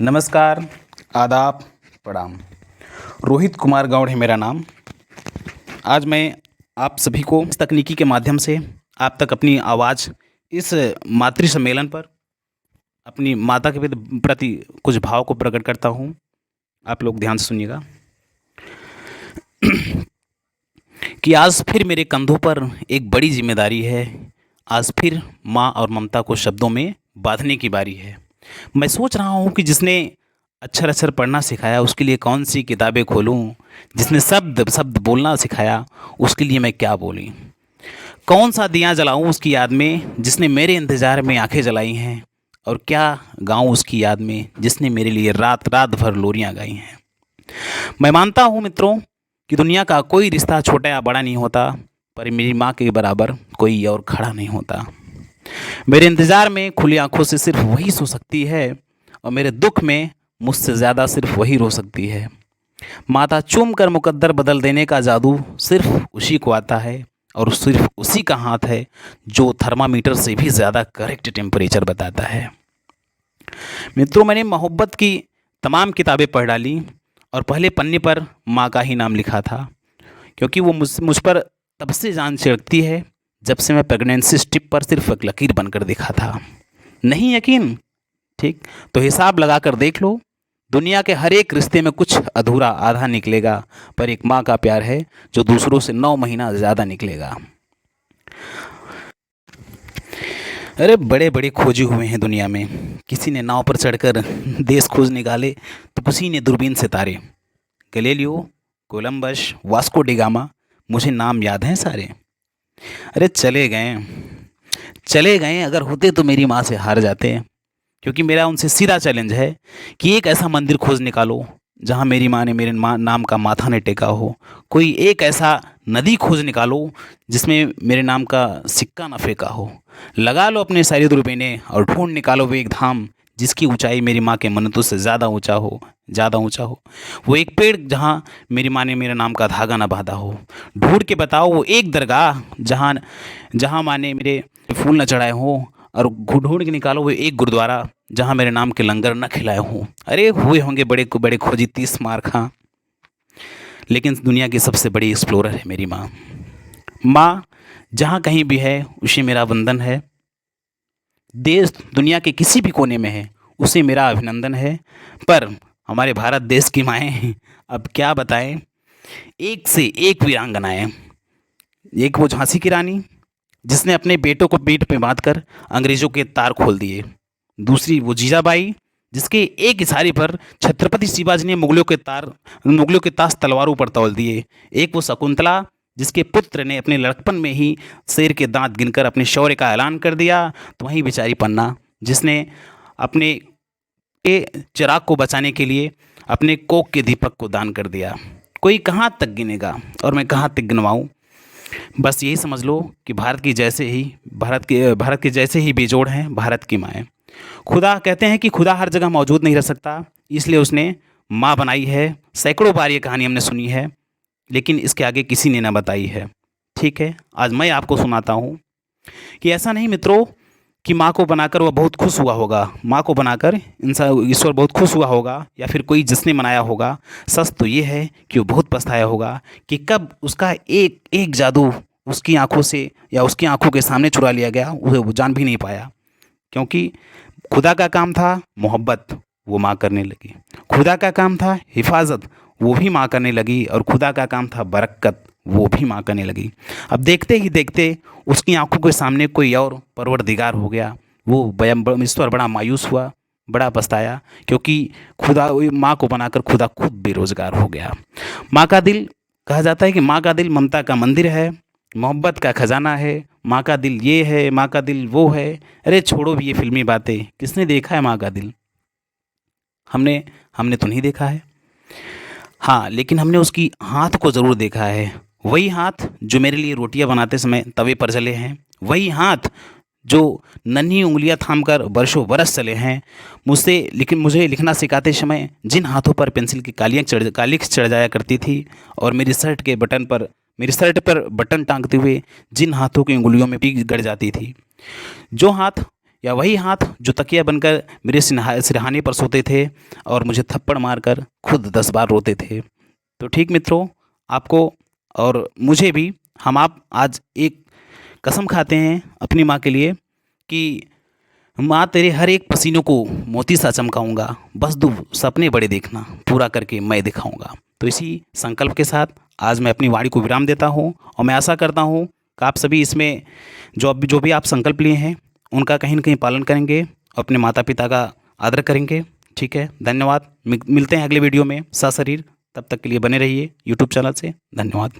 नमस्कार, आदाब, प्रणाम। रोहित कुमार गौड़ है मेरा नाम। आज मैं आप सभी को इस तकनीकी के माध्यम से आप तक अपनी आवाज़ इस मातृ सम्मेलन पर अपनी माता के प्रति कुछ भाव को प्रकट करता हूँ। आप लोग ध्यान से सुनिएगा कि आज फिर मेरे कंधों पर एक बड़ी जिम्मेदारी है। आज फिर माँ और ममता को शब्दों में बांधने की बारी है। मैं सोच रहा हूँ कि जिसने अक्षर अक्षर पढ़ना सिखाया उसके लिए कौन सी किताबें खोलूँ, जिसने शब्द शब्द बोलना सिखाया उसके लिए मैं क्या बोलूँ, कौन सा दिया जलाऊँ उसकी याद में जिसने मेरे इंतज़ार में आंखें जलाई हैं, और क्या गाऊँ उसकी याद में जिसने मेरे लिए रात रात भर लोरियाँ गाई हैं। मैं मानता हूँ मित्रों कि दुनिया का कोई रिश्ता छोटा या बड़ा नहीं होता, पर मेरी माँ के बराबर कोई और खड़ा नहीं होता। मेरे इंतज़ार में खुली आंखों से सिर्फ वही सो सकती है, और मेरे दुख में मुझसे ज़्यादा सिर्फ वही रो सकती है। माथा चूम कर मुकद्दर बदल देने का जादू सिर्फ उसी को आता है, और सिर्फ उसी का हाथ है जो थर्मामीटर से भी ज़्यादा करेक्ट टेम्परेचर बताता है। मित्रों, मैंने मोहब्बत की तमाम किताबें पढ़ डाली और पहले पन्ने पर माँ का ही नाम लिखा था, क्योंकि वो मुझ पर तब से जान छिड़कती है जब से मैं प्रेगनेंसी स्ट्रिप पर सिर्फ एक लकीर बनकर दिखा था। नहीं यकीन? ठीक, तो हिसाब लगा कर देख लो। दुनिया के हर एक रिश्ते में कुछ अधूरा आधा निकलेगा, पर एक माँ का प्यार है जो दूसरों से 9 महीना ज़्यादा निकलेगा। अरे बड़े बड़े खोजे हुए हैं दुनिया में। किसी ने नाव पर चढ़कर देश खोज निकाले, तो किसी ने दूरबीन से तारे। गैलीलियो, कोलंबस, वास्को डिगामा, मुझे नाम याद हैं सारे। अरे चले गए, अगर होते तो मेरी माँ से हार जाते। क्योंकि मेरा उनसे सीधा चैलेंज है कि एक ऐसा मंदिर खोज निकालो जहाँ मेरी माँ ने मेरे नाम का माथा न टेका हो। कोई एक ऐसा नदी खोज निकालो जिसमें मेरे नाम का सिक्का न फेंका हो। लगा लो अपने सारी दूरबीनें और ढूंढ निकालो वो एक धाम जिसकी ऊंचाई मेरी माँ के मन्नतों से ज़्यादा ऊंचा हो, ज़्यादा ऊंचा हो। वो एक पेड़ जहाँ मेरी माँ ने मेरे नाम का धागा न बांधा हो। ढूंढ के बताओ वो एक दरगाह जहाँ जहाँ माँ ने मेरे फूल न चढ़ाए हों, और ढूंढ के निकालो वो एक गुरुद्वारा जहाँ मेरे नाम के लंगर न खिलाए हों। अरे हुए होंगे बड़े को बड़े खोजी 30 मार खां, लेकिन दुनिया की सबसे बड़ी एक्सप्लोरर है मेरी माँ। माँ जहाँ कहीं भी है उसे मेरा वंदन है। देश दुनिया के किसी भी कोने में है उसे मेरा अभिनंदन है। पर हमारे भारत देश की माएँ अब क्या बताएं, एक से एक वीरांगनाएं। एक वो झांसी की रानी जिसने अपने बेटों को पीठ पे बांधकर अंग्रेजों के तार खोल दिए। दूसरी वो जीजाबाई जिसके एक इशारे पर छत्रपति शिवाजी ने मुगलों के ताज तलवारों पर तौल दिए। एक वो शकुंतला जिसके पुत्र ने अपने लड़कपन में ही शेर के दांत गिनकर अपने शौर्य का ऐलान कर दिया। तो वहीं बेचारी पन्ना जिसने अपने के चिराग को बचाने के लिए अपने कोक के दीपक को दान कर दिया। कोई कहाँ तक गिनेगा और मैं कहाँ तक गिनवाऊँ। बस यही समझ लो कि भारत के जैसे ही बेजोड़ हैं भारत की माएँ। खुदा कहते हैं कि खुदा हर जगह मौजूद नहीं रह सकता, इसलिए उसने माँ बनाई है। सैकड़ों बार ये कहानी हमने सुनी है, लेकिन इसके आगे किसी ने ना बताई है। ठीक है, आज मैं आपको सुनाता हूँ कि ऐसा नहीं मित्रों कि माँ को बनाकर वह बहुत खुश हुआ होगा। माँ को बनाकर इंसान ईश्वर बहुत खुश हुआ होगा, या फिर कोई जिसने मनाया होगा। सच तो ये है कि वो बहुत पछताया होगा कि कब उसका एक एक जादू उसकी आंखों से या उसकी आंखों के सामने चुरा लिया गया, उसे वो जान भी नहीं पाया। क्योंकि खुदा का काम था मोहब्बत, वो माँ करने लगी। खुदा का काम था हिफाजत, वो भी माँ करने लगी। और खुदा का काम था बरकत, वो भी माँ करने लगी। अब देखते ही देखते उसकी आंखों के सामने कोई और परवरदिगार हो गया। वो ईश्वर बड़ा मायूस हुआ, बड़ा पछताया, क्योंकि खुदा माँ को बनाकर खुदा खुद बेरोजगार हो गया। माँ का दिल, कहा जाता है कि माँ का दिल ममता का मंदिर है, मोहब्बत का खजाना है। माँ का दिल ये है, माँ का दिल वो है। अरे छोड़ो भी ये फिल्मी बातें, किसने देखा है माँ का दिल? हमने हमने तो नहीं देखा है। हाँ, लेकिन हमने उसकी हाथ को ज़रूर देखा है। वही हाथ जो मेरे लिए रोटियां बनाते समय तवे पर जले हैं, वही हाथ जो नन्ही उंगलियां थामकर बरसों बरस चले हैं। मुझे लिखना सिखाते समय जिन हाथों पर पेंसिल की कालिख चढ़ जाया करती थी, और मेरी शर्ट पर बटन टांगते हुए जिन हाथों की उंगलियों में पीक गड़ जाती थी। जो हाथ या वही हाथ जो तकिया बनकर मेरे सिरहाने पर सोते थे और मुझे थप्पड़ मारकर खुद 10 बार रोते थे। तो ठीक मित्रों, आपको और मुझे भी, हम आप आज एक कसम खाते हैं अपनी माँ के लिए कि माँ तेरे हर एक पसीनों को मोती सा चमकाऊंगा, बस तू सपने बड़े देखना, पूरा करके मैं दिखाऊंगा। तो इसी संकल्प के साथ आज मैं अपनी वाणी को विराम देता हूँ और मैं आशा करता हूँ कि आप सभी इसमें जो भी आप संकल्प लिए हैं उनका कहीं न कहीं पालन करेंगे, अपने माता पिता का आदर करेंगे। ठीक है, धन्यवाद। मिलते हैं अगले वीडियो में सशरीर। तब तक के लिए बने रहिए यूट्यूब चैनल से। धन्यवाद।